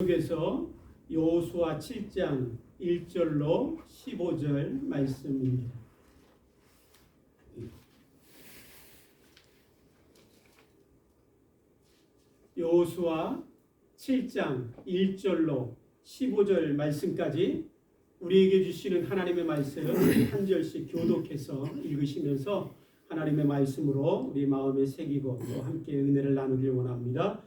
계속해서 여호수아 7장 1절로 15절 말씀입니다. 여호수아 7장 1절로 15절 말씀까지 우리에게 주시는 하나님의 말씀 한 절씩 교독해서 읽으시면서 하나님의 말씀으로 우리 마음에 새기고 또 함께 은혜를 나누길 원합니다.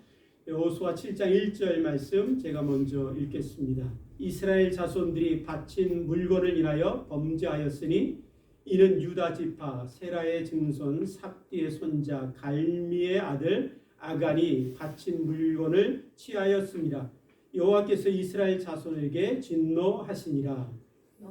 여호수아 7장 1절 말씀 제가 먼저 읽겠습니다. 이스라엘 자손들이 바친 물건을 인하여 범죄하였으니 이는 유다 지파 세라의 증손 삽디의 손자 갈미의 아들 아간이 바친 물건을 취하였습니다. 여호와께서 이스라엘 자손에게 진노하시니라.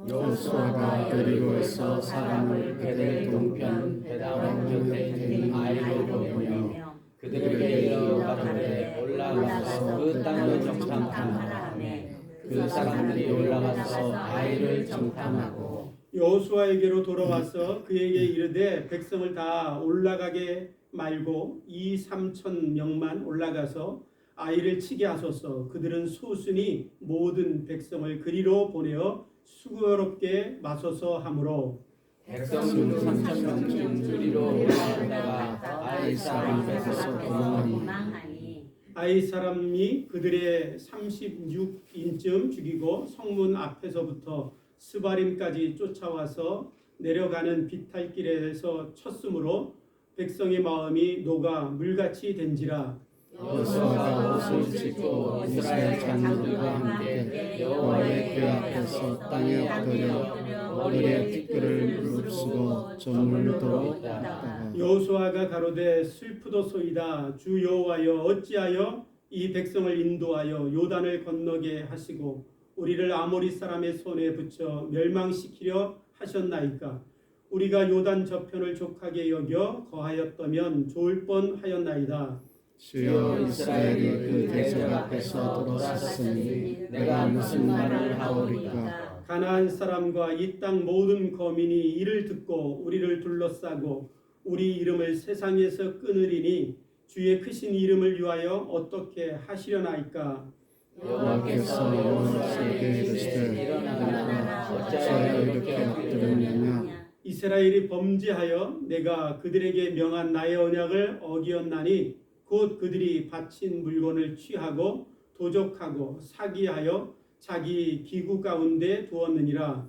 여호수아가 여리고에서 사람을 베델 동편 베다람 곁에 있는 아이로 보내며 그들에게 이르러 가로되 올라가서 그 땅을 정탐하라 하매 그 사람들이 올라가서 아이를 정탐하고 여호수아에게로 돌아와서 그에게 이르되 백성을 다 올라가게 말고 2-3천 명만 올라가서 아이를 치게 하소서. 그들은 소순이 모든 백성을 그리로 보내어 수고롭게 마소서 하므로 백성 중 3,000명쯤 그리로 올라가다가 아이 사람 뺏어서 도망하니 아이 사람이 그들의 36인쯤 죽이고 성문 앞에서부터 스바림까지 쫓아와서 내려가는 비탈길에서 쳤으므로 백성의 마음이 녹아 물같이 된지라. 여호수아가 옷을 찢고 이스라엘 장로들과 함께 여호와의 궤 앞에서 땅에 엎드려 머리에 티끌을 무릅쓰고 점을 돌았다. 여호수아가 가로되 슬프도소이다. 주 여호와여 어찌하여 이 백성을 인도하여 요단을 건너게 하시고 우리를 아모리 사람의 손에 붙여 멸망시키려 하셨나이까. 우리가 요단 저편을 족하게 여겨 거하였다면 좋을 뻔하였나이다. 주여 이스라엘이 그 대적 앞에서 돌아섰으니 내가 무슨 말을 하오리까. 가나안 사람과 이 땅 모든 거민이 이를 듣고 우리를 둘러싸고 우리 이름을 세상에서 끊으리니 주의 크신 이름을 위하여 어떻게 하시려나이까. 여호와께서 여호수아에게 이르시되 일어나라 어찌하여 이렇게 엎드렸느냐. 이스라엘이 범죄하여 내가 그들에게 명한 나의 언약을 어기었나니 곧 그들이 바친 물건을 취하고 도적하고 사기하여 자기 기구 가운데 두었느니라.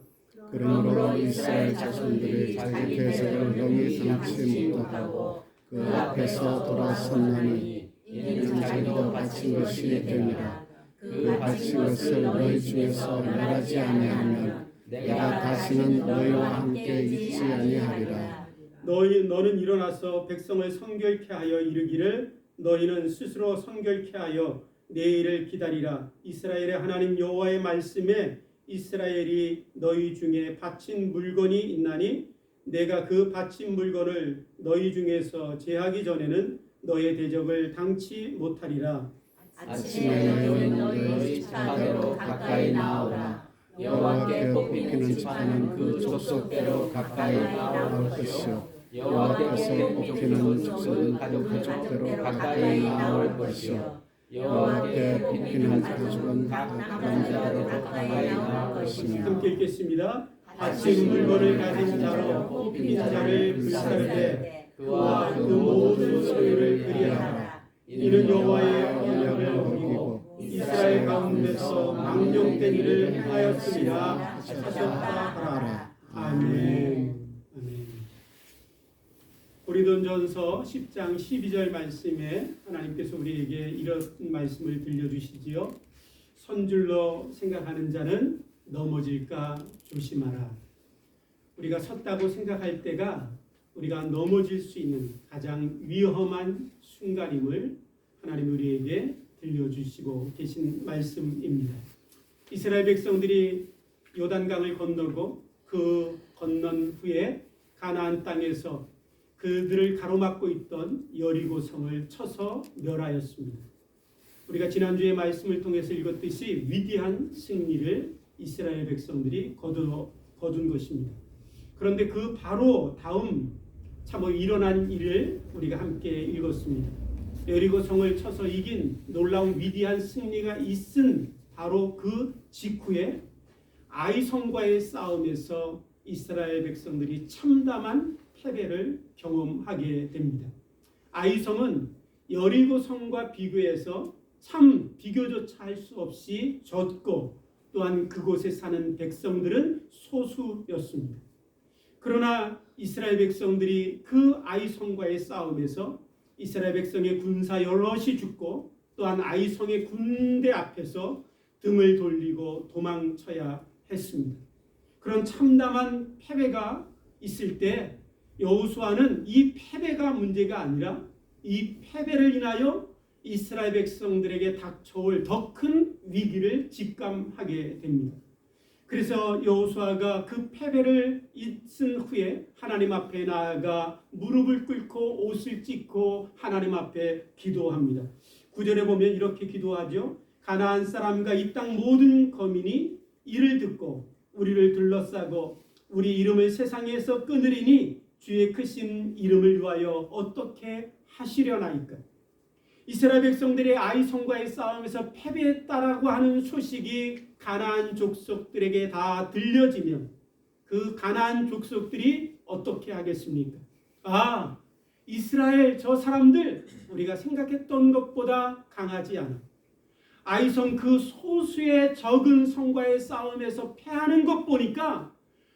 그러므로 이스라엘 자손들이 자기 대적을 영이 당치 못하고 그 앞에서 돌아섰나니 이는 자기도 바친 것이 됨이라. 그 바친 것을 너희 중에서 멸하지 아니하면 내가 다시는 너희와 함께 있지 아니하리라. 너는 일어나서 백성을 성결케 하여 이르기를 너희는 스스로 성결케 하여 내일을 기다리라. 이스라엘의 하나님 여호와의 말씀에 이스라엘이 너희 중에 바친 물건이 있나니 내가 그 바친 물건을 너희 중에서 제하기 전에는 너의 대적을 당치 못하리라. 아침에 너희는 너희 지파대로 가까이 나오라. 여호와께 뽑히는 지파는 그 족속대로 가까이 나올 것이요 여호와께서 뽑히는 족속은 가족대로 가까이 나올 것이요 여호와께 뽑히는 가족은 각 남자로 가까이 나올 것이며. 함께 읽겠습니다. 바친 물건을 가진 자로 뽑힌 자를 불사르되 그와 그 모든 소유를 그리하라. 이는 여호와의 언약을 어기고 이스라엘 가운데서 망령된 일을 행하였음이라 하셨다 하라. 아멘. 고린도전서 10장 12절 말씀에 하나님께서 우리에게 이런 말씀을 들려주시지요. 선줄로 생각하는 자는 넘어질까 조심하라. 우리가 섰다고 생각할 때가 우리가 넘어질 수 있는 가장 위험한 순간임을 하나님 우리에게 들려주시고 계신 말씀입니다. 이스라엘 백성들이 요단강을 건너고 그 건넌 후에 가나안 땅에서 그들을 가로막고 있던 여리고 성을 쳐서 멸하였습니다. 우리가 지난주에 말씀을 통해서 읽었듯이 위대한 승리를 이스라엘 백성들이 거둔 것입니다. 그런데 그 바로 다음 참 일어난 일을 우리가 함께 읽었습니다. 여리고성을 쳐서 이긴 놀라운 위대한 승리가 있은 바로 그 직후에 아이성과의 싸움에서 이스라엘 백성들이 참담한 패배를 경험하게 됩니다. 아이성은 여리고성과 비교해서 참 비교조차 할 수 없이 졌고 또한 그곳에 사는 백성들은 소수였습니다. 그러나 이스라엘 백성들이 그 아이성과의 싸움에서 이스라엘 백성의 군사 여럿이 죽고 또한 아이성의 군대 앞에서 등을 돌리고 도망쳐야 했습니다. 그런 참담한 패배가 있을 때 여호수아는 이 패배가 문제가 아니라 이 패배를 인하여 이스라엘 백성들에게 닥쳐올 더 큰 위기를 직감하게 됩니다. 그래서 여호수아가 그 패배를 잊은 후에 하나님 앞에 나아가 무릎을 꿇고 옷을 찢고 하나님 앞에 기도합니다. 9절에 보면 이렇게 기도하죠. 가나안 사람과 이 땅 모든 거민이 이를 듣고 우리를 둘러싸고 우리 이름을 세상에서 끊으리니 주의 크신 이름을 위하여 어떻게 하시려나이까. 이스라엘 백성들의 아이성과의 싸움에서 패배했다라고 하는 소식이 가나안 족속들에게 다 들려지면 그 가나안 족속들이 어떻게 하겠습니까? 아, 이스라엘 저 사람들 우리가 생각했던 것보다 강하지 않아. 아이성 그 소수의 적은 성과의 싸움에서 패하는 것 보니까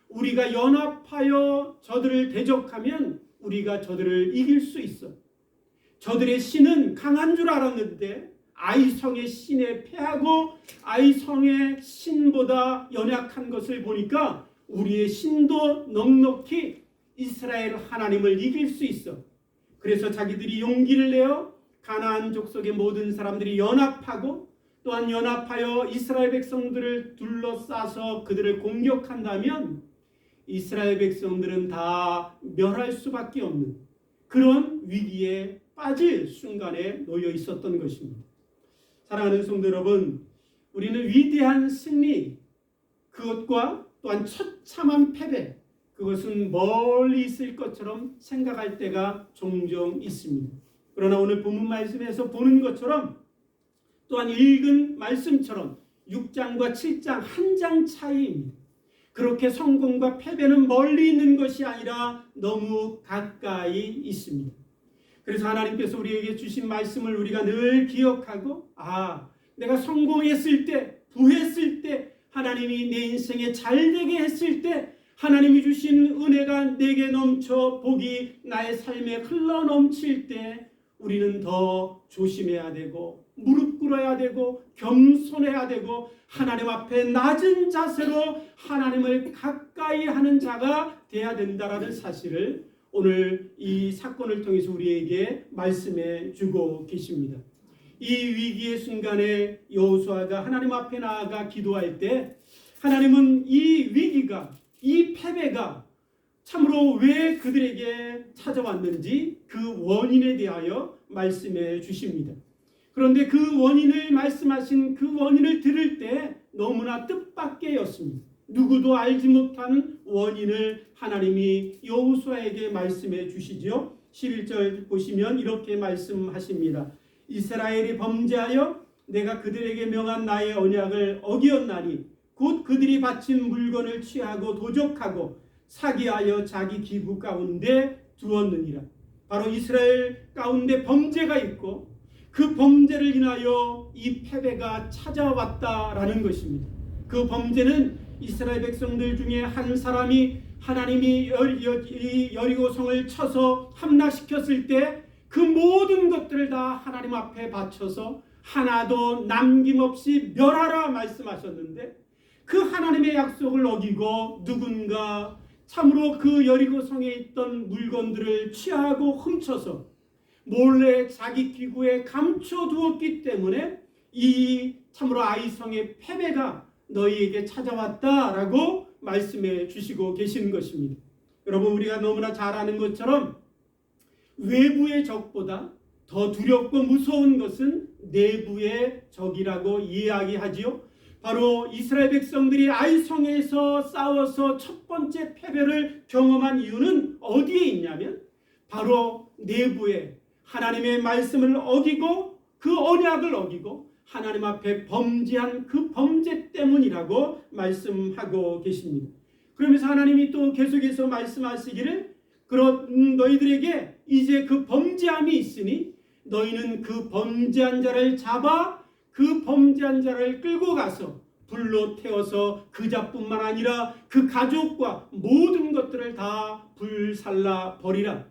우리가 연합하여 저들을 대적하면 우리가 저들을 이길 수 있어. 저들의 신은 강한 줄 알았는데 아이성의 신에 패하고 아이성의 신보다 연약한 것을 보니까 우리의 신도 넉넉히 이스라엘 하나님을 이길 수 있어. 그래서 자기들이 용기를 내어 가나안 족속의 모든 사람들이 연합하고 또한 연합하여 이스라엘 백성들을 둘러싸서 그들을 공격한다면 이스라엘 백성들은 다 멸할 수밖에 없는 그런 위기에 빠질 순간에 놓여 있었던 것입니다. 사랑하는 성도 여러분, 우리는 위대한 승리 그것과 또한 처참한 패배 그것은 멀리 있을 것처럼 생각할 때가 종종 있습니다. 그러나 오늘 본문 말씀에서 보는 것처럼 또한 읽은 말씀처럼 6장과 7장 한 장 차이입니다. 그렇게 성공과 패배는 멀리 있는 것이 아니라 너무 가까이 있습니다. 그래서 하나님께서 우리에게 주신 말씀을 우리가 늘 기억하고 내가 성공했을 때, 부했을 때, 하나님이 내 인생에 잘되게 했을 때 하나님이 주신 은혜가 내게 넘쳐 복이 나의 삶에 흘러넘칠 때 우리는 더 조심해야 되고 무릎 꿇어야 되고 겸손해야 되고 하나님 앞에 낮은 자세로 하나님을 가까이 하는 자가 돼야 된다라는 사실을 오늘 이 사건을 통해서 우리에게 말씀해 주고 계십니다. 이 위기의 순간에 여호수아가 하나님 앞에 나아가 기도할 때 하나님은 이 위기가 이 패배가 참으로 왜 그들에게 찾아왔는지 그 원인에 대하여 말씀해 주십니다. 그런데 그 원인을 말씀하신 그 원인을 들을 때 너무나 뜻밖이었습니다. 누구도 알지 못한 원인을 하나님이 여호수아에게 말씀해 주시죠. 11절 보시면 이렇게 말씀하십니다. 이스라엘이 범죄하여 내가 그들에게 명한 나의 언약을 어기었나니 곧 그들이 바친 물건을 취하고 도적하고 사기하여 자기 기구 가운데 두었느니라. 바로 이스라엘 가운데 범죄가 있고 그 범죄를 인하여 이 패배가 찾아왔다라는 것입니다. 그 범죄는 이스라엘 백성들 중에 한 사람이 하나님이 여리고성을 쳐서 함락시켰을 때 그 모든 것들을 다 하나님 앞에 바쳐서 하나도 남김없이 멸하라 말씀하셨는데 그 하나님의 약속을 어기고 누군가 참으로 그 여리고성에 있던 물건들을 취하고 훔쳐서 몰래 자기 기구에 감춰두었기 때문에 이 참으로 아이성의 패배가 너희에게 찾아왔다라고 말씀해 주시고 계시는 것입니다. 여러분, 우리가 너무나 잘 아는 것처럼 외부의 적보다 더 두렵고 무서운 것은 내부의 적이라고 이야기하지요. 바로 이스라엘 백성들이 아이성에서 싸워서 첫 번째 패배를 경험한 이유는 어디에 있냐면 바로 내부에 하나님의 말씀을 어기고 그 언약을 어기고 하나님 앞에 범죄한 그 범죄 때문이라고 말씀하고 계십니다. 그러면서 하나님이 또 계속해서 말씀하시기를 그런 너희들에게 이제 그 범죄함이 있으니 너희는 그 범죄한 자를 잡아 그 범죄한 자를 끌고 가서 불로 태워서 그 자뿐만 아니라 그 가족과 모든 것들을 다 불살라 버리라.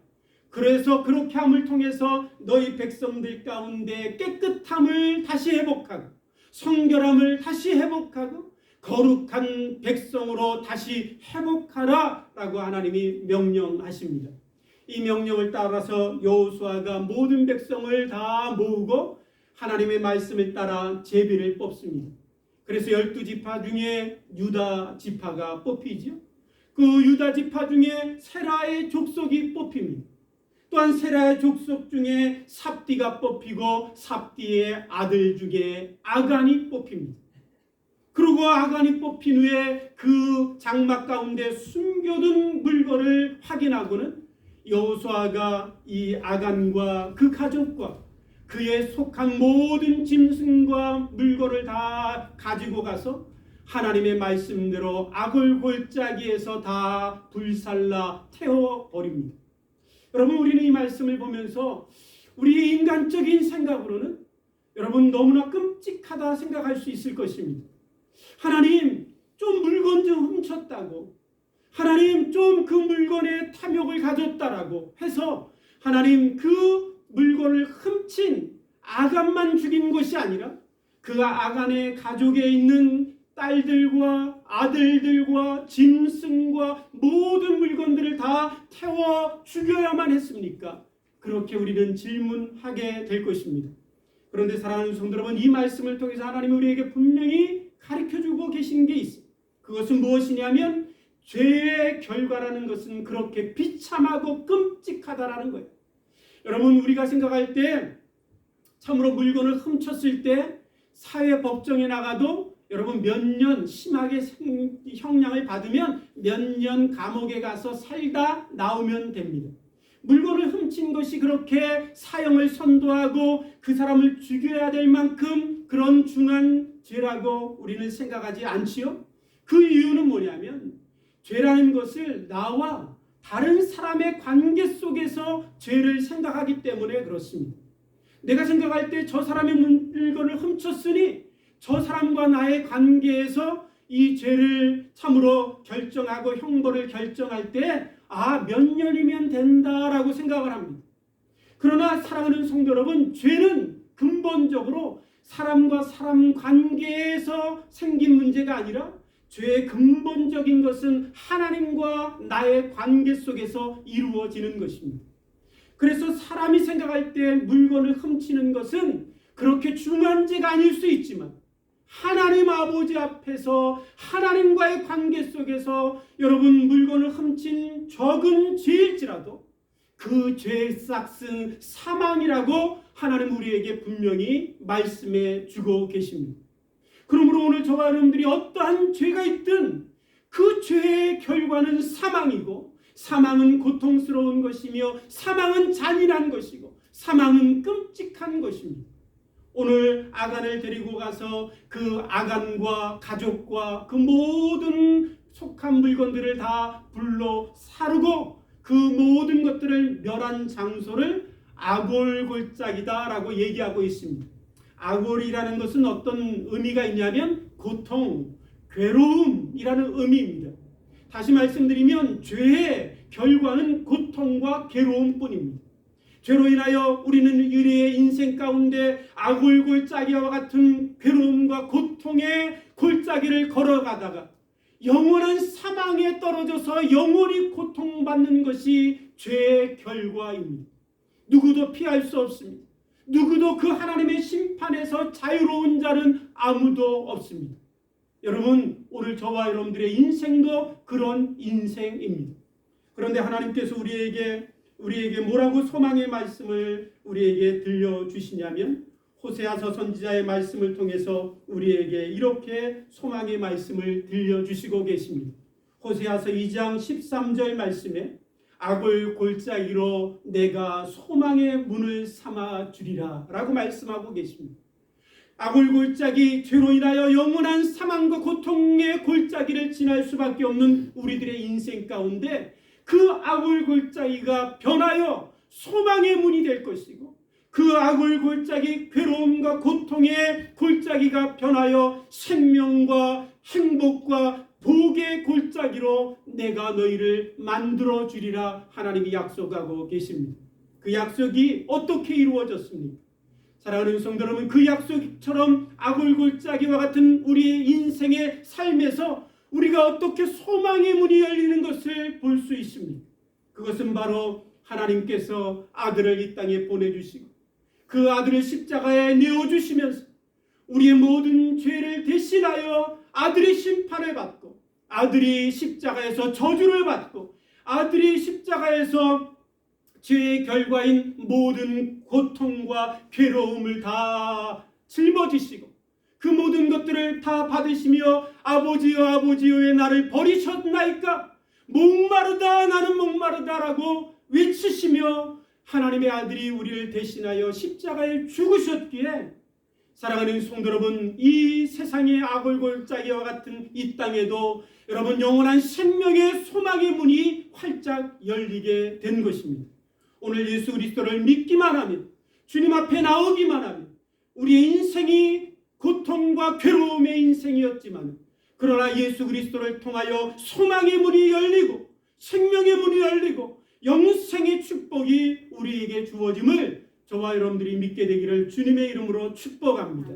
그래서 그렇게 함을 통해서 너희 백성들 가운데 깨끗함을 다시 회복하고 성결함을 다시 회복하고 거룩한 백성으로 다시 회복하라 라고 하나님이 명령하십니다. 이 명령을 따라서 여호수아가 모든 백성을 다 모으고 하나님의 말씀을 따라 제비를 뽑습니다. 그래서 12지파 중에 유다 지파가 뽑히죠. 그 유다 지파 중에 세라의 족속이 뽑힙니다. 또한 세라의 족속 중에 삽디가 뽑히고 삽디의 아들 중에 아간이 뽑힙니다. 그리고 아간이 뽑힌 후에 그 장막 가운데 숨겨둔 물건을 확인하고는 여호수아가 이 아간과 그 가족과 그에 속한 모든 짐승과 물건을 다 가지고 가서 하나님의 말씀대로 아골 골짜기에서 다 불살라 태워버립니다. 여러분, 우리는 이 말씀을 보면서 우리의 인간적인 생각으로는 여러분 너무나 끔찍하다 생각할 수 있을 것입니다. 하나님, 좀 물건 좀 훔쳤다고, 하나님 좀 그 물건에 탐욕을 가졌다라고 해서 하나님 그 물건을 훔친 아간만 죽인 것이 아니라 그 아간의 가족에 있는 딸들과 아들들과 짐승과 모든 물건들을 다 태워 죽여야만 했습니까? 그렇게 우리는 질문하게 될 것입니다. 그런데 사랑하는 성도 여러분, 이 말씀을 통해서 하나님이 우리에게 분명히 가르쳐주고 계신 게 있습니다. 그것은 무엇이냐면 죄의 결과라는 것은 그렇게 비참하고 끔찍하다라는 거예요. 여러분, 우리가 생각할 때 참으로 물건을 훔쳤을 때 사회법정에 나가도 여러분 몇 년 심하게 형량을 받으면 몇 년 감옥에 가서 살다 나오면 됩니다. 물건을 훔친 것이 그렇게 사형을 선도하고 그 사람을 죽여야 될 만큼 그런 중한 죄라고 우리는 생각하지 않지요? 그 이유는 뭐냐면 죄라는 것을 나와 다른 사람의 관계 속에서 죄를 생각하기 때문에 그렇습니다. 내가 생각할 때 저 사람의 물건을 훔쳤으니 저 사람과 나의 관계에서 이 죄를 참으로 결정하고 형벌을 결정할 때 몇 년이면 된다라고 생각을 합니다. 그러나 사랑하는 성도 여러분, 죄는 근본적으로 사람과 사람 관계에서 생긴 문제가 아니라 죄의 근본적인 것은 하나님과 나의 관계 속에서 이루어지는 것입니다. 그래서 사람이 생각할 때 물건을 훔치는 것은 그렇게 중한 죄가 아닐 수 있지만 하나님 아버지 앞에서 하나님과의 관계 속에서 여러분 물건을 훔친 적은 죄일지라도 그 죄의 싹은 사망이라고 하나님 우리에게 분명히 말씀해 주고 계십니다. 그러므로 오늘 저와 여러분들이 어떠한 죄가 있든 그 죄의 결과는 사망이고 사망은 고통스러운 것이며 사망은 잔인한 것이고 사망은 끔찍한 것입니다. 오늘 아간을 데리고 가서 그 아간과 가족과 그 모든 속한 물건들을 다 불로 사르고 그 모든 것들을 멸한 장소를 아골 골짜기다라고 얘기하고 있습니다. 아골이라는 것은 어떤 의미가 있냐면 고통, 괴로움이라는 의미입니다. 다시 말씀드리면 죄의 결과는 고통과 괴로움뿐입니다. 죄로 인하여 우리는 우리의 인생 가운데 아골 골짜기와 같은 괴로움과 고통의 골짜기를 걸어가다가 영원한 사망에 떨어져서 영원히 고통받는 것이 죄의 결과입니다. 누구도 피할 수 없습니다. 누구도 그 하나님의 심판에서 자유로운 자는 아무도 없습니다. 여러분, 오늘 저와 여러분들의 인생도 그런 인생입니다. 그런데 하나님께서 우리에게 뭐라고 소망의 말씀을 우리에게 들려주시냐면 호세아서 선지자의 말씀을 통해서 우리에게 이렇게 소망의 말씀을 들려주시고 계십니다. 호세아서 2장 13절 말씀에 악을 골짜기로 내가 소망의 문을 삼아 주리라 라고 말씀하고 계십니다. 악을 골짜기, 죄로 인하여 영원한 사망과 고통의 골짜기를 지날 수밖에 없는 우리들의 인생 가운데 그 악을 골짜기가 변하여 소망의 문이 될 것이고, 그 악을 골짜기, 괴로움과 고통의 골짜기가 변하여 생명과 행복과 복의 골짜기로 내가 너희를 만들어 주리라 하나님이 약속하고 계십니다. 그 약속이 어떻게 이루어졌습니까? 사랑하는 성도 여러분, 그 약속처럼 악을 골짜기와 같은 우리의 인생의 삶에서 우리가 어떻게 소망의 문이 열리는 것을 볼 수 있습니다. 그것은 바로 하나님께서 아들을 이 땅에 보내주시고 그 아들을 십자가에 내어주시면서 우리의 모든 죄를 대신하여 아들의 심판을 받고, 아들이 십자가에서 저주를 받고, 아들이 십자가에서 죄의 결과인 모든 고통과 괴로움을 다 짊어지시고 그 모든 것들을 다 받으시며 아버지여 아버지여 왜 나를 버리셨나이까? 목마르다 나는 목마르다라고 외치시며 하나님의 아들이 우리를 대신하여 십자가에 죽으셨기에, 사랑하는 성도 여러분, 이 세상의 악을 골짜기와 같은 이 땅에도 여러분 영원한 생명의 소망의 문이 활짝 열리게 된 것입니다. 오늘 예수 그리스도를 믿기만 하면, 주님 앞에 나오기만 하면 우리의 인생이 고통과 괴로움의 인생이었지만, 그러나 예수 그리스도를 통하여 소망의 문이 열리고 생명의 문이 열리고 영생의 축복이 우리에게 주어짐을 저와 여러분들이 믿게 되기를 주님의 이름으로 축복합니다.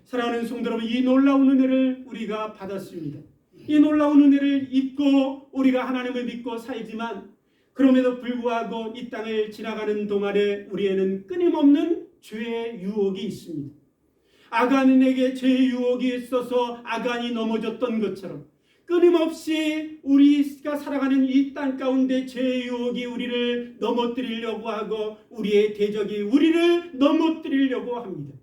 사랑하는 성도 여러분, 이 놀라운 은혜를 우리가 받았습니다. 이 놀라운 은혜를 입고 우리가 하나님을 믿고 살지만, 그럼에도 불구하고 이 땅을 지나가는 동안에 우리에는 끊임없는 죄의 유혹이 있습니다. 아간에게 죄의 유혹이 있어서 아간이 넘어졌던 것처럼 끊임없이 우리가 살아가는 이 땅 가운데 죄의 유혹이 우리를 넘어뜨리려고 하고 우리의 대적이 우리를 넘어뜨리려고 합니다.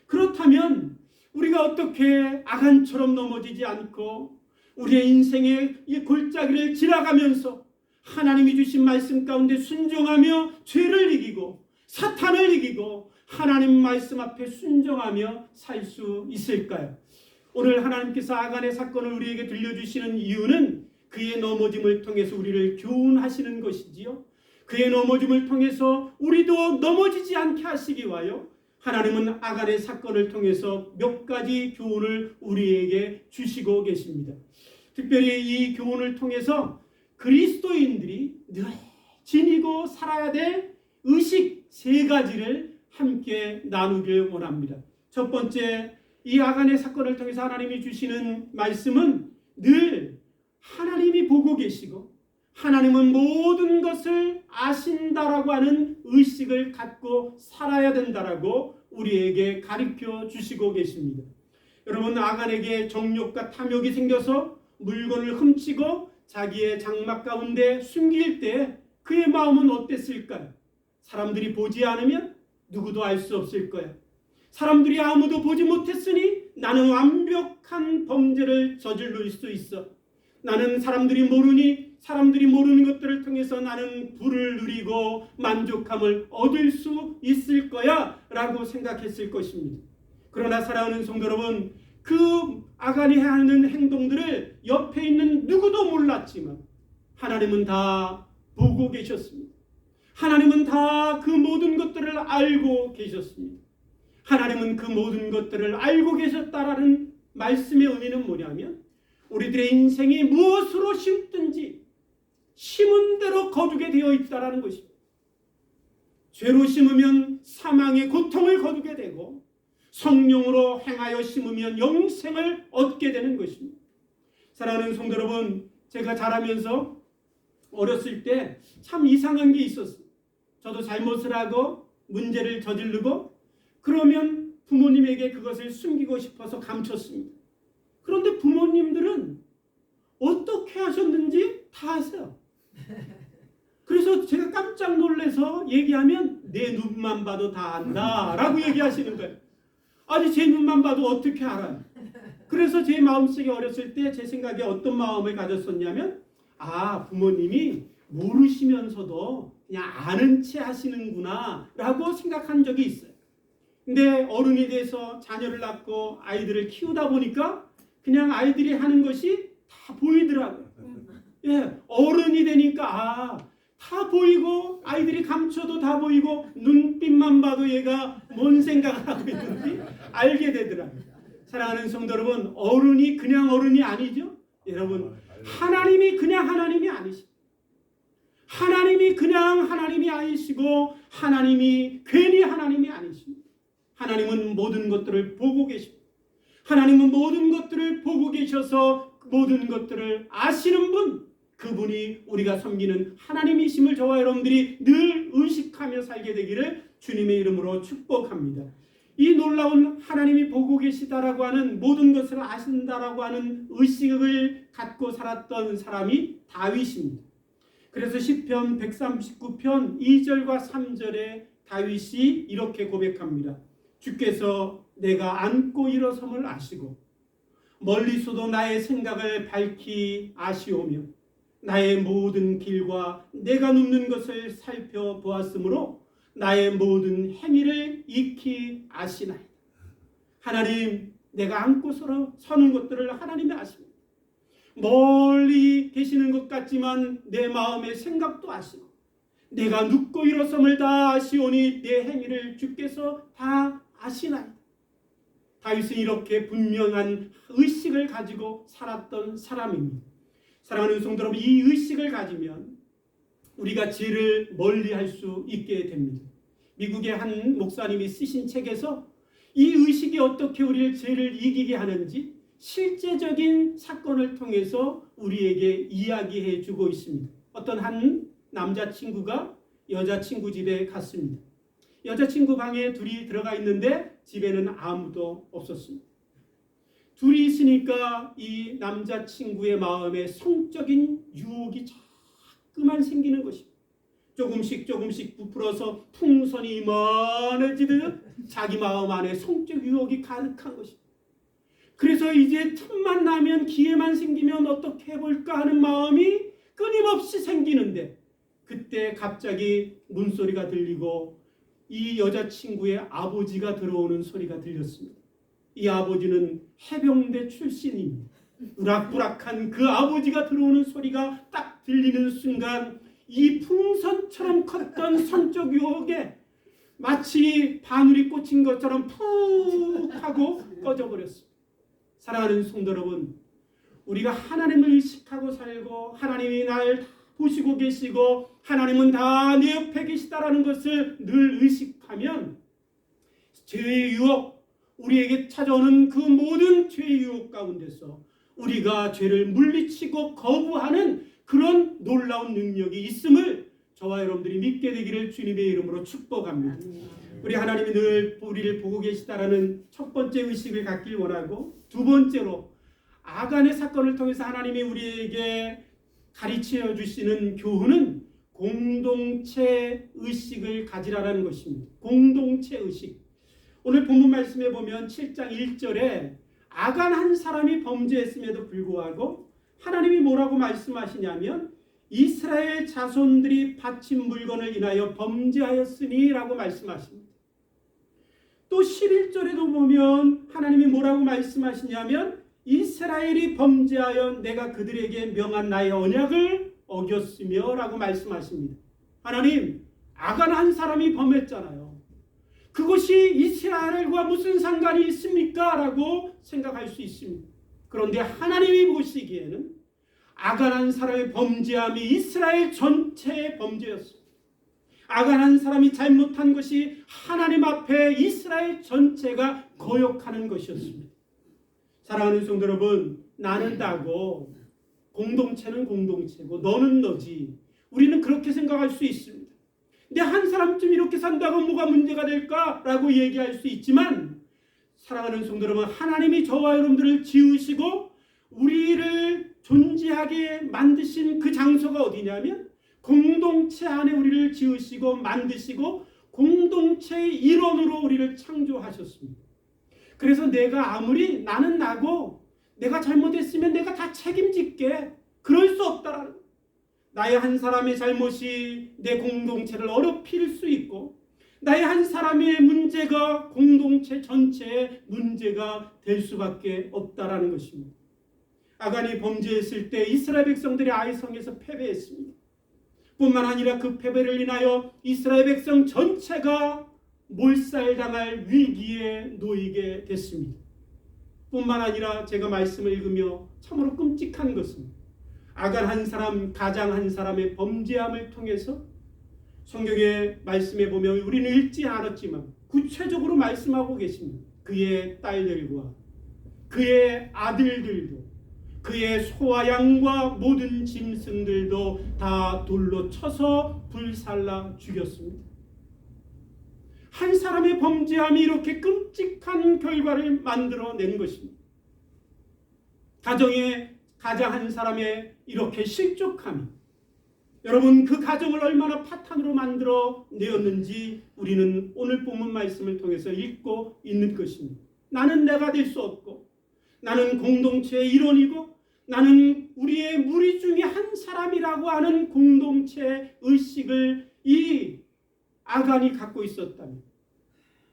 그렇다면 우리가 어떻게 아간처럼 넘어지지 않고 우리의 인생의 이 골짜기를 지나가면서 하나님이 주신 말씀 가운데 순종하며 죄를 이기고 사탄을 이기고 하나님 말씀 앞에 순종하며 살 수 있을까요? 오늘 하나님께서 아간의 사건을 우리에게 들려주시는 이유는 그의 넘어짐을 통해서 우리를 교훈하시는 것이지요. 그의 넘어짐을 통해서 우리도 넘어지지 않게 하시기 위하여 하나님은 아간의 사건을 통해서 몇 가지 교훈을 우리에게 주시고 계십니다. 특별히 이 교훈을 통해서 그리스도인들이 늘 지니고 살아야 될 의식 세 가지를 함께 나누길 원합니다. 첫 번째, 이 아간의 사건을 통해서 하나님이 주시는 말씀은 늘 하나님이 보고 계시고 하나님은 모든 것을 아신다라고 하는 의식을 갖고 살아야 된다라고 우리에게 가르쳐 주시고 계십니다. 여러분, 아간에게 정욕과 탐욕이 생겨서 물건을 훔치고 자기의 장막 가운데 숨길 때 그의 마음은 어땠을까요? 사람들이 보지 않으면 누구도 알 수 없을 거야. 사람들이 아무도 보지 못했으니 나는 완벽한 범죄를 저지를 수 있어. 나는 사람들이 모르는 것들을 통해서 나는 부를 누리고 만족함을 얻을 수 있을 거야 라고 생각했을 것입니다. 그러나 사랑하는 성도 여러분, 그 아간이 하는 행동들을 옆에 있는 누구도 몰랐지만 하나님은 다 보고 계셨습니다. 하나님은 다 그 모든 것들을 알고 계셨습니다. 하나님은 그 모든 것들을 알고 계셨다라는 말씀의 의미는 뭐냐면, 우리들의 인생이 무엇으로 심든지 심은 대로 거두게 되어 있다라는 것입니다. 죄로 심으면 사망의 고통을 거두게 되고 성령으로 행하여 심으면 영생을 얻게 되는 것입니다. 사랑하는 성도 여러분, 제가 자라면서 어렸을 때 참 이상한 게 있었어요. 저도 잘못을 하고 문제를 저지르고 그러면 부모님에게 그것을 숨기고 싶어서 감췄습니다. 그런데 부모님들은 어떻게 하셨는지 다 아세요. 그래서 제가 깜짝 놀라서 얘기하면 내 눈만 봐도 다 안다 라고 얘기하시는 거예요. 아니, 제 눈만 봐도 어떻게 알아요? 그래서 제 마음속에 어렸을 때 제 생각에 어떤 마음을 가졌었냐면, 부모님이 모르시면서도 그냥 아는 체 하시는구나 라고 생각한 적이 있어요. 근데 어른이 돼서 자녀를 낳고 아이들을 키우다 보니까 그냥 아이들이 하는 것이 다 보이더라고요. 예, 어른이 되니까 다 보이고 아이들이 감춰도 다 보이고 눈빛만 봐도 얘가 뭔 생각을 하고 있는지 알게 되더라고요. 사랑하는 성도 여러분, 어른이 그냥 어른이 아니죠. 여러분, 하나님이 그냥 하나님이 아니십니다. 하나님이 그냥 하나님이 아니시고 하나님이 괜히 하나님이 아니십니다. 하나님은 모든 것들을 보고 계십니다. 하나님은 모든 것들을 보고 계셔서 모든 것들을 아시는 분, 그분이 우리가 섬기는 하나님이심을 저와 여러분들이 늘 의식하며 살게 되기를 주님의 이름으로 축복합니다. 이 놀라운 하나님이 보고 계시다라고 하는 모든 것을 아신다라고 하는 의식을 갖고 살았던 사람이 다윗입니다. 그래서 시편 139편 2절과 3절에 다윗이 이렇게 고백합니다. 주께서 내가 앉고 일어섬을 아시고 멀리서도 나의 생각을 밝히 아시오며 나의 모든 길과 내가 눕는 것을 살펴보았으므로 나의 모든 행위를 익히 아시나이다. 하나님, 내가 앉고 서는 것들을 하나님이 아십니다. 멀리 계시는 것 같지만 내 마음의 생각도 아시고 내가 눕고 일어섬을 다 아시오니 내 행위를 주께서 다 아시나이다. 다윗은 이렇게 분명한 의식을 가지고 살았던 사람입니다. 사랑하는 성도 여러분, 이 의식을 가지면 우리가 죄를 멀리할 수 있게 됩니다. 미국의 한 목사님이 쓰신 책에서 이 의식이 어떻게 우리를 죄를 이기게 하는지 실제적인 사건을 통해서 우리에게 이야기해 주고 있습니다. 어떤 한 남자친구가 여자친구 집에 갔습니다. 여자친구 방에 둘이 들어가 있는데 집에는 아무도 없었습니다. 둘이 있으니까 이 남자친구의 마음에 성적인 유혹이 자꾸만 생기는 것입니다. 조금씩 부풀어서 풍선이 이만해지듯 자기 마음 안에 성적 유혹이 가득한 것입니다. 그래서 이제 틈만 나면 기회만 생기면 어떻게 해볼까 하는 마음이 끊임없이 생기는데 그때 갑자기 문소리가 들리고 이 여자친구의 아버지가 들어오는 소리가 들렸습니다. 이 아버지는 해병대 출신입니다. 우락부락한 그 아버지가 들어오는 소리가 딱 들리는 순간 이 풍선처럼 컸던 성적 유혹에 마치 바늘이 꽂힌 것처럼 푹 하고 꺼져버렸습니다. 사랑하는 성도 여러분, 우리가 하나님을 의식하고 살고 하나님이 날 보시고 계시고 하나님은 다 내 옆에 계시다라는 것을 늘 의식하면 죄의 유혹, 우리에게 찾아오는 그 모든 죄의 유혹 가운데서 우리가 죄를 물리치고 거부하는 그런 놀라운 능력이 있음을 저와 여러분들이 믿게 되기를 주님의 이름으로 축복합니다. 우리 하나님이 늘 우리를 보고 계시다라는 첫 번째 의식을 갖길 원하고, 두 번째로 아간의 사건을 통해서 하나님이 우리에게 가르쳐 주시는 교훈은 공동체 의식을 가지라는 것입니다. 공동체 의식. 오늘 본문 말씀에 보면 7장 1절에 아간 한 사람이 범죄했음에도 불구하고 하나님이 뭐라고 말씀하시냐면 이스라엘 자손들이 바친 물건을 인하여 범죄하였으니 라고 말씀하십니다. 또 11절에도 보면 하나님이 뭐라고 말씀하시냐면 이스라엘이 범죄하여 내가 그들에게 명한 나의 언약을 어겼으며 라고 말씀하십니다. 하나님, 아간 한 사람이 범했잖아요. 그것이 이스라엘과 무슨 상관이 있습니까? 라고 생각할 수 있습니다. 그런데 하나님이 보시기에는 아간 한 사람의 범죄함이 이스라엘 전체의 범죄였습니다. 아간 한 사람이 잘못한 것이 하나님 앞에 이스라엘 전체가 거역하는 것이었습니다. 사랑하는 성도 여러분, 나는 나고 공동체는 공동체고 너는 너지. 우리는 그렇게 생각할 수 있습니다. 근데 한 사람쯤 이렇게 산다고 뭐가 문제가 될까라고 얘기할 수 있지만, 사랑하는 성도 여러분, 하나님이 저와 여러분들을 지으시고 우리를 존재하게 만드신 그 장소가 어디냐면 공동체 안에 우리를 지으시고 만드시고 공동체의 일원으로 우리를 창조하셨습니다. 그래서 내가 아무리 나는 나고 내가 잘못했으면 내가 다 책임질게, 그럴 수 없다라는, 나의 한 사람의 잘못이 내 공동체를 어렵힐 수 있고 나의 한 사람의 문제가 공동체 전체의 문제가 될 수밖에 없다라는 것입니다. 아간이 범죄했을 때 이스라엘 백성들이 아이성에서 패배했습니다. 뿐만 아니라 그 패배를 인하여 이스라엘 백성 전체가 몰살당할 위기에 놓이게 됐습니다. 뿐만 아니라 제가 말씀을 읽으며 참으로 끔찍한 것은 아간 한 사람, 가장 한 사람의 범죄함을 통해서 성경의 말씀에 보면 우리는 읽지 않았지만 구체적으로 말씀하고 계십니다. 그의 딸들과 그의 아들들도 그의 소와 양과 모든 짐승들도 다 돌로 쳐서 불살라 죽였습니다. 한 사람의 범죄함이 이렇게 끔찍한 결과를 만들어낸 것입니다. 가정의 가장 한 사람의 이렇게 실족함이 여러분 그 가정을 얼마나 파탄으로 만들어 내었는지 우리는 오늘 본문 말씀을 통해서 읽고 있는 것입니다. 나는 내가 될 수 없고 나는 공동체의 일원이고 나는 우리의 무리 중에 한 사람이라고 하는 공동체 의식을 이 아간이 갖고 있었다면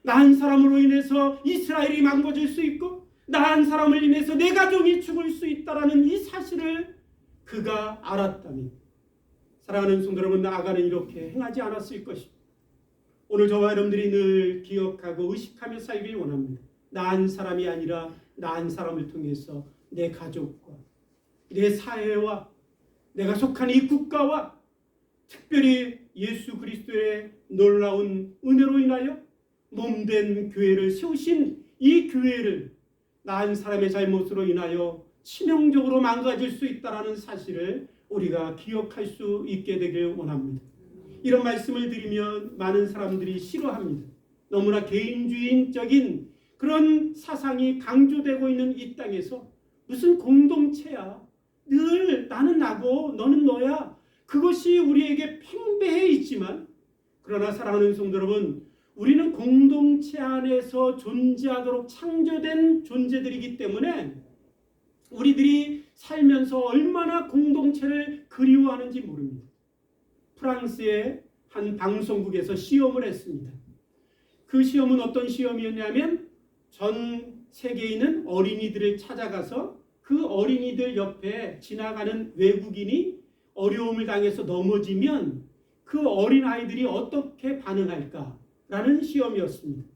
나 한 사람으로 인해서 이스라엘이 망가질 수 있고 나 한 사람을 인해서 내 가족이 죽을 수 있다라는 이 사실을 그가 알았다면 사랑하는 성도 여러분, 아간은 이렇게 행하지 않았을 것입니다. 오늘 저와 여러분들이 늘 기억하고 의식하며 살길 원합니다. 나 한 사람이 아니라 나 한 사람을 통해서 내 가족과 내 사회와 내가 속한 이 국가와 특별히 예수 그리스도의 놀라운 은혜로 인하여 몸된 교회를 세우신 이 교회를 나 한 사람의 잘못으로 인하여 치명적으로 망가질 수 있다는 사실을 우리가 기억할 수 있게 되길 원합니다. 이런 말씀을 드리면 많은 사람들이 싫어합니다. 너무나 개인주의적인 그런 사상이 강조되고 있는 이 땅에서 무슨 공동체야. 늘 나는 나고 너는 너야. 그것이 우리에게 팽배해 있지만 그러나 사랑하는 성도 여러분, 우리는 공동체 안에서 존재하도록 창조된 존재들이기 때문에 우리들이 살면서 얼마나 공동체를 그리워하는지 모릅니다. 프랑스의 한 방송국에서 시험을 했습니다. 그 시험은 어떤 시험이었냐면 전 세계에 있는 어린이들을 찾아가서 그 어린이들 옆에 지나가는 외국인이 어려움을 당해서 넘어지면 그 어린아이들이 어떻게 반응할까라는 시험이었습니다.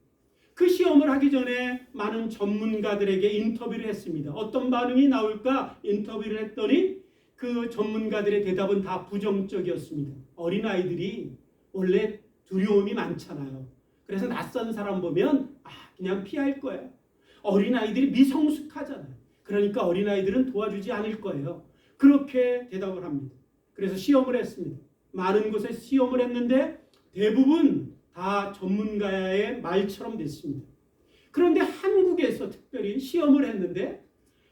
그 시험을 하기 전에 많은 전문가들에게 인터뷰를 했습니다. 어떤 반응이 나올까 인터뷰를 했더니 그 전문가들의 대답은 다 부정적이었습니다. 어린아이들이 원래 두려움이 많잖아요. 그래서 낯선 사람 보면 그냥 피할 거예요. 어린아이들이 미성숙하잖아요. 그러니까 어린아이들은 도와주지 않을 거예요. 그렇게 대답을 합니다. 그래서 시험을 했습니다. 많은 곳에 시험을 했는데 대부분 다 전문가의 말처럼 됐습니다. 그런데 한국에서 특별히 시험을 했는데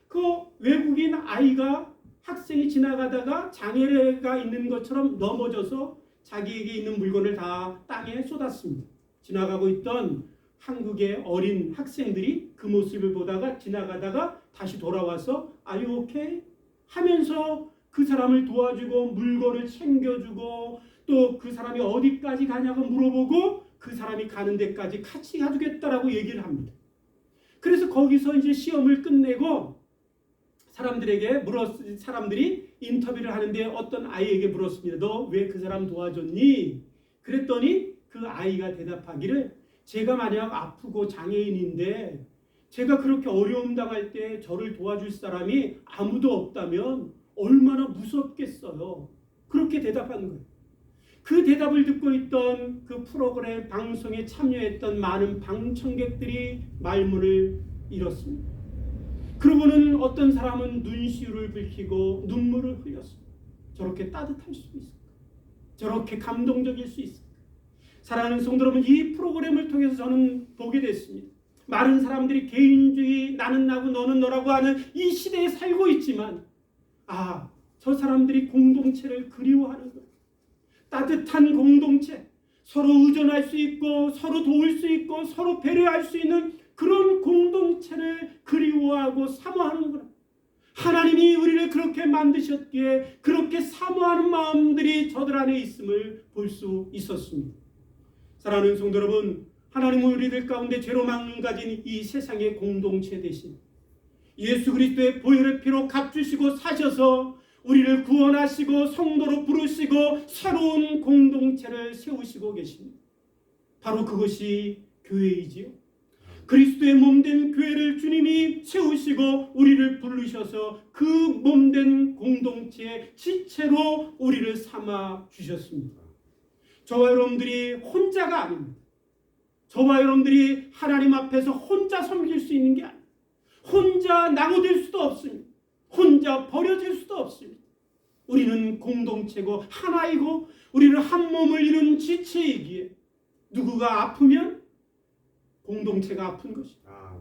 그 외국인 아이가 학생이 지나가다가 장애가 있는 것처럼 넘어져서 자기에게 있는 물건을 다 땅에 쏟았습니다. 지나가고 있던 한국의 어린 학생들이 그 모습을 보다가 지나가다가 다시 돌아와서 Are you okay? 하면서 그 사람을 도와주고 물건을 챙겨주고 또 그 사람이 어디까지 가냐고 물어보고 그 사람이 가는 데까지 같이 가주겠다라고 얘기를 합니다. 그래서 거기서 이제 시험을 끝내고 사람들이 인터뷰를 하는데 어떤 아이에게 물었습니다. 너 왜 그 사람 도와줬니? 그랬더니 그 아이가 대답하기를 제가 만약 아프고 장애인인데 제가 그렇게 어려움 당할 때 저를 도와줄 사람이 아무도 없다면 얼마나 무섭겠어요. 그렇게 대답하는 거예요. 그 대답을 듣고 있던 그 프로그램 방송에 참여했던 많은 방청객들이 말문을 잃었습니다. 그러고는 어떤 사람은 눈시울을 붉히고 눈물을 흘렸습니다. 저렇게 따뜻할 수 있을까? 저렇게 감동적일 수 있을까? 사랑하는 성도 여러분, 이 프로그램을 통해서 저는 보게 됐습니다. 많은 사람들이 개인주의, 나는 나고 너는 너라고 하는 이 시대에 살고 있지만 저 사람들이 공동체를 그리워하는 것. 따뜻한 공동체, 서로 의존할 수 있고 서로 도울 수 있고 서로 배려할 수 있는 그런 공동체를 그리워하고 사모하는 것. 하나님이 우리를 그렇게 만드셨기에 그렇게 사모하는 마음들이 저들 안에 있음을 볼 수 있었습니다. 사랑하는 성도 여러분, 하나님은 우리들 가운데 죄로 망가진 이 세상의 공동체 대신 예수 그리스도의 보혈의 피로 값주시고 사셔서 우리를 구원하시고 성도로 부르시고 새로운 공동체를 세우시고 계십니다. 바로 그것이 교회이지요. 그리스도의 몸된 교회를 주님이 세우시고 우리를 부르셔서 그 몸된 공동체의 지체로 우리를 삼아 주셨습니다. 저와 여러분들이 혼자가 아닙니다. 저와 여러분들이 하나님 앞에서 혼자 섬길 수 있는 게 아닙니다. 혼자 나무될 수도 없습니다. 혼자 버려질 수도 없습니다. 우리는 공동체고 하나이고 우리는 한 몸을 이룬 지체이기에 누구가 아프면 공동체가 아픈 것입니다.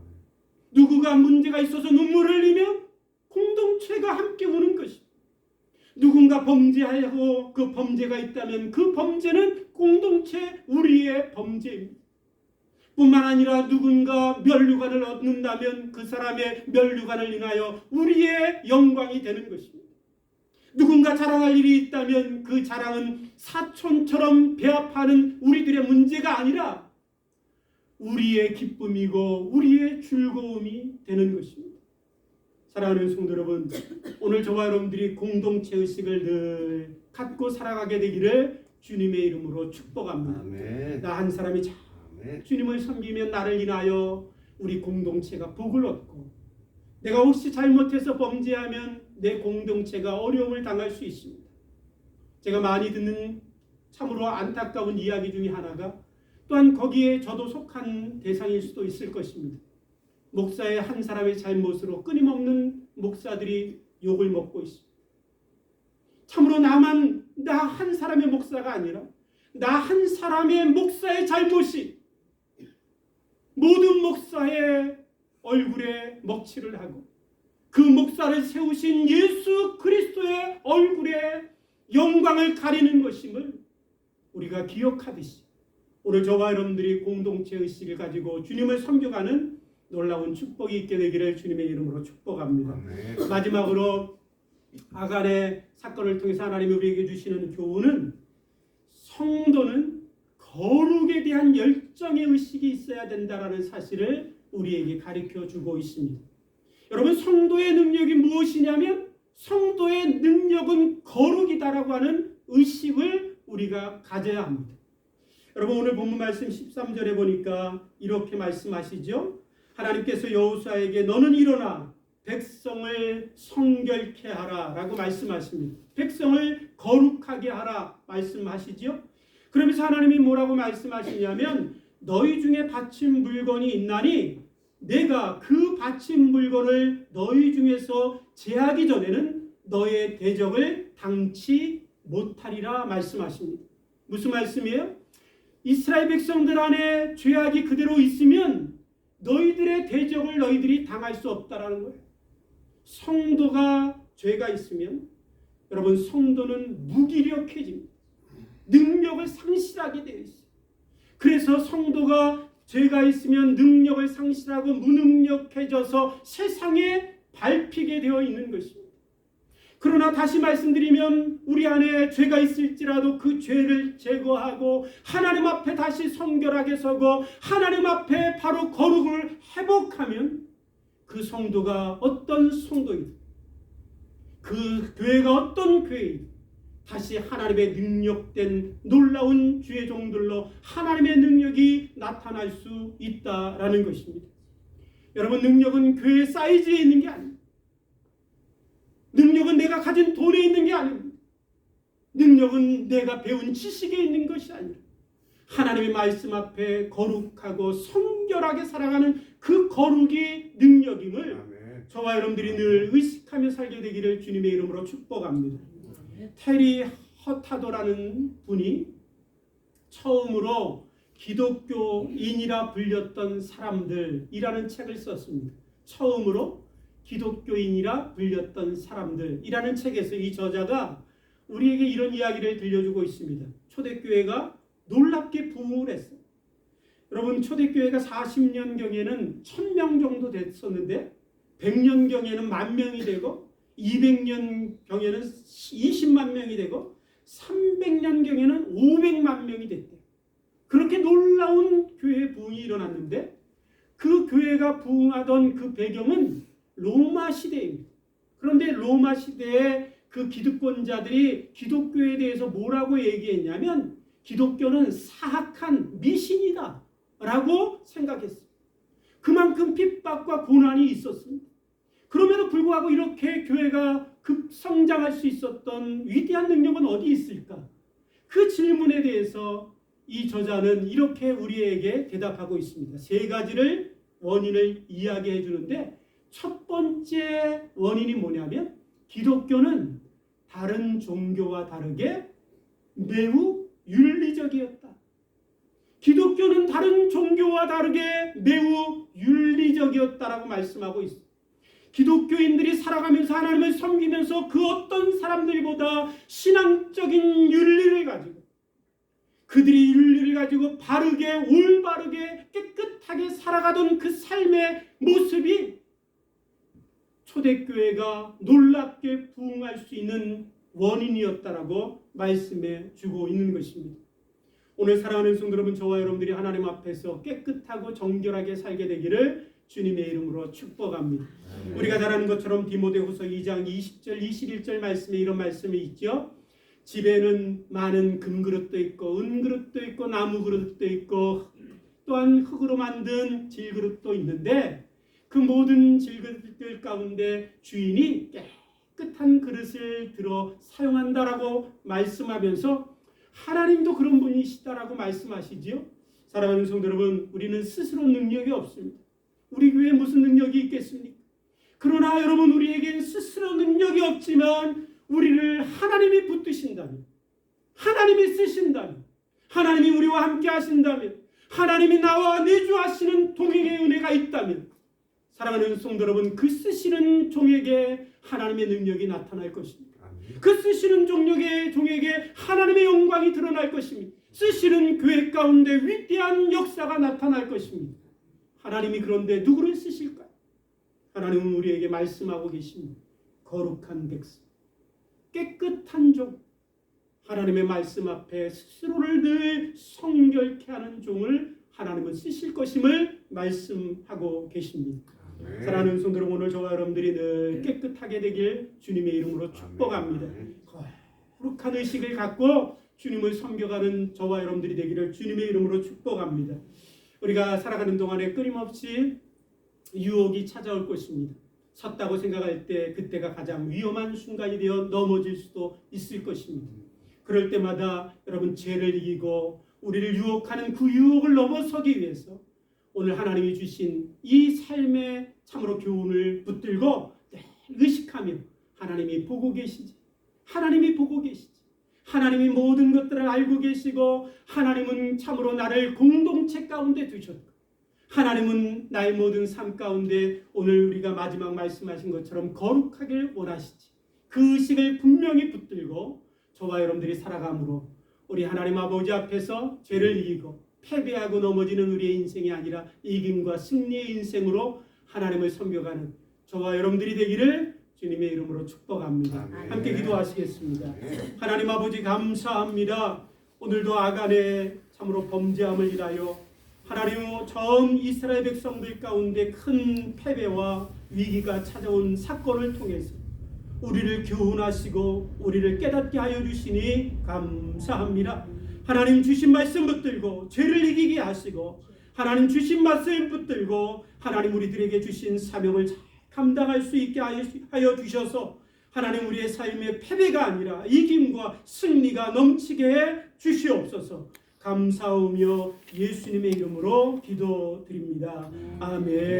누구가 문제가 있어서 눈물을 흘리면 공동체가 함께 우는 것입니다. 누군가 범죄하고 그 범죄가 있다면 그 범죄는 공동체 우리의 범죄입니다. 뿐만 아니라 누군가 면류관을 얻는다면 그 사람의 면류관을 인하여 우리의 영광이 되는 것입니다. 누군가 자랑할 일이 있다면 그 자랑은 사촌처럼 배합하는 우리들의 문제가 아니라 우리의 기쁨이고 우리의 즐거움이 되는 것입니다. 사랑하는 성도 여러분, 오늘 저와 여러분들이 공동체 의식을 늘 갖고 살아가게 되기를 주님의 이름으로 축복합니다. 아멘. 나 한 사람이 아멘. 주님을 섬기면 나를 인하여 우리 공동체가 복을 얻고 내가 혹시 잘못해서 범죄하면 내 공동체가 어려움을 당할 수 있습니다. 제가 많이 듣는 참으로 안타까운 이야기 중에 하나가 또한 거기에 저도 속한 대상일 수도 있을 것입니다. 목사의 한 사람의 잘못으로 끊임없는 목사들이 욕을 먹고 있습니다. 참으로 나 한 사람의 목사가 아니라 나 한 사람의 목사의 잘못이 모든 목사의 얼굴에 먹칠을 하고 그 목사를 세우신 예수 그리스도의 얼굴에 영광을 가리는 것임을 우리가 기억하듯이 오늘 저와 여러분들이 공동체 의식을 가지고 주님을 섬겨가는 놀라운 축복이 있게 되기를 주님의 이름으로 축복합니다. 아멘. 마지막으로 아간의 사건을 통해서 하나님이 우리에게 주시는 교훈은 성도는 거룩에 대한 열정의 의식이 있어야 된다라는 사실을 우리에게 가르쳐주고 있습니다. 여러분, 성도의 능력이 무엇이냐면 성도의 능력은 거룩이다라고 하는 의식을 우리가 가져야 합니다. 여러분, 오늘 본문 말씀 13절에 보니까 이렇게 말씀하시죠. 하나님께서 여호수아에게 너는 일어나 백성을 성결케 하라 라고 말씀하십니다. 백성을 거룩하게 하라 말씀하시죠. 그러면서 하나님이 뭐라고 말씀하시냐면 너희 중에 바친 물건이 있나니 내가 그 바친 물건을 너희 중에서 제하기 전에는 너의 대적을 당치 못하리라 말씀하십니다. 무슨 말씀이에요? 이스라엘 백성들 안에 죄악이 그대로 있으면 너희들의 대적을 너희들이 당할 수 없다라는 거예요. 성도가 죄가 있으면 여러분 성도는 무기력해집니다. 능력을 상실하게 되어 있어요. 그래서 성도가 죄가 있으면 능력을 상실하고 무능력해져서 세상에 밟히게 되어 있는 것입니다. 그러나 다시 말씀드리면 우리 안에 죄가 있을지라도 그 죄를 제거하고 하나님 앞에 다시 성결하게 서고 하나님 앞에 바로 거룩을 회복하면 그 성도가 어떤 성도이든 그 교회가 어떤 교회이든 다시 하나님의 능력된 놀라운 주의 종들로 하나님의 능력이 나타날 수 있다라는 것입니다. 여러분, 능력은 교회 사이즈에 있는 게 아닙니다. 능력은 내가 가진 돈에 있는 게 아닙니다. 능력은 내가 배운 지식에 있는 것이 아니라 하나님의 말씀 앞에 거룩하고 성결하게 살아가는 그 거룩이 능력임을 아멘. 저와 여러분들이 늘 의식하며 살게 되기를 주님의 이름으로 축복합니다. 테리 허타도라는 분이 처음으로 기독교인이라 불렸던 사람들이라는 책을 썼습니다. 처음으로 기독교인이라 불렸던 사람들이라는 책에서 이 저자가 우리에게 이런 이야기를 들려주고 있습니다. 초대교회가 놀랍게 부흥을 했어요. 여러분, 초대교회가 40년경에는 1000명 정도 됐었는데 100년경에는 10,000명이 되고 200년경에는 20만 명이 되고 300년경에는 500만 명이 됐대요. 그렇게 놀라운 교회 부흥이 일어났는데 그 교회가 부흥하던 그 배경은 로마 시대입니다. 그런데 로마 시대에 그 기득권자들이 기독교에 대해서 뭐라고 얘기했냐면 기독교는 사악한 미신이다 라고 생각했어요. 그만큼 핍박과 고난이 있었습니다. 그럼에도 불구하고 이렇게 교회가 급성장할 수 있었던 위대한 능력은 어디 있을까? 그 질문에 대해서 이 저자는 이렇게 우리에게 대답하고 있습니다. 세 가지를 원인을 이야기해 주는데 첫 번째 원인이 뭐냐면 기독교는 다른 종교와 다르게 매우 윤리적이었다. 기독교는 다른 종교와 다르게 매우 윤리적이었다라고 말씀하고 있습니다. 기독교인들이 살아가면서 하나님을 섬기면서 그 어떤 사람들보다 신앙적인 윤리를 가지고 그들이 윤리를 가지고 바르게 올바르게 깨끗하게 살아가던 그 삶의 모습이 초대교회가 놀랍게 부흥할 수 있는 원인이었다라고 말씀해 주고 있는 것입니다. 오늘 사랑하는 성도 여러분, 저와 여러분들이 하나님 앞에서 깨끗하고 정결하게 살게 되기를 주님의 이름으로 축복합니다. 우리가 잘 아는 것처럼 디모데후서 2장 20절 21절 말씀에 이런 말씀이 있죠. 집에는 많은 금그릇도 있고 은그릇도 있고 나무그릇도 있고 또한 흙으로 만든 질그릇도 있는데 그 모든 질그릇들 가운데 주인이 깨끗한 그릇을 들어 사용한다라고 말씀하면서 하나님도 그런 분이시다라고 말씀하시지요. 사랑하는 성도 여러분, 우리는 스스로 능력이 없습니다. 우리 교회에 무슨 능력이 있겠습니까? 그러나 여러분, 우리에겐 스스로 능력이 없지만 우리를 하나님이 붙드신다면, 하나님이 쓰신다면, 하나님이 우리와 함께 하신다면, 하나님이 나와 내주하시는 동행의 은혜가 있다면, 사랑하는 성도 여러분, 그 쓰시는 종에게 하나님의 능력이 나타날 것입니다. 그 쓰시는 종에게 하나님의 영광이 드러날 것입니다. 쓰시는 교회 가운데 위대한 역사가 나타날 것입니다. 하나님이 그런데 누구를 쓰실까요? 하나님은 우리에게 말씀하고 계십니다. 거룩한 백성, 깨끗한 종, 하나님의 말씀 앞에 스스로를 늘 성결케 하는 종을 하나님은 쓰실 것임을 말씀하고 계십니다. 사랑하는 성도 여러분, 오늘 저와 여러분들이 늘 깨끗하게 되길 주님의 이름으로 축복합니다. 거룩한 의식을 갖고 주님을 섬겨가는 저와 여러분들이 되기를 주님의 이름으로 축복합니다. 우리가 살아가는 동안에 끊임없이 유혹이 찾아올 것입니다. 섰다고 생각할 때 그때가 가장 위험한 순간이 되어 넘어질 수도 있을 것입니다. 그럴 때마다 여러분, 죄를 이기고 우리를 유혹하는 그 유혹을 넘어서기 위해서 오늘 하나님이 주신 이 삶의 참으로 교훈을 붙들고 의식하며 하나님이 보고 계시지, 하나님이 보고 계시지, 하나님이 모든 것들을 알고 계시고 하나님은 참으로 나를 공동체 가운데 두셨고 하나님은 나의 모든 삶 가운데 오늘 우리가 마지막 말씀하신 것처럼 거룩하길 원하시지. 그 의식을 분명히 붙들고 저와 여러분들이 살아감으로 우리 하나님 아버지 앞에서 죄를 이기고 패배하고 넘어지는 우리의 인생이 아니라 이김과 승리의 인생으로 하나님을 섬겨가는 저와 여러분들이 되기를 주님의 이름으로 축복합니다. 함께 기도하시겠습니다. 하나님 아버지, 감사합니다. 오늘도 아간의 참으로 범죄함을 인하여 하나님 전 이스라엘 백성들 가운데 큰 패배와 위기가 찾아온 사건을 통해서 우리를 교훈하시고 우리를 깨닫게 하여 주시니 감사합니다. 하나님 주신 말씀 붙들고 죄를 이기게 하시고 하나님 주신 말씀 붙들고 하나님 우리들에게 주신 사명을 잘 감당할 수 있게 하여 주셔서 하나님 우리의 삶의 패배가 아니라 이김과 승리가 넘치게 해 주시옵소서. 감사하며 예수님의 이름으로 기도드립니다. 아멘.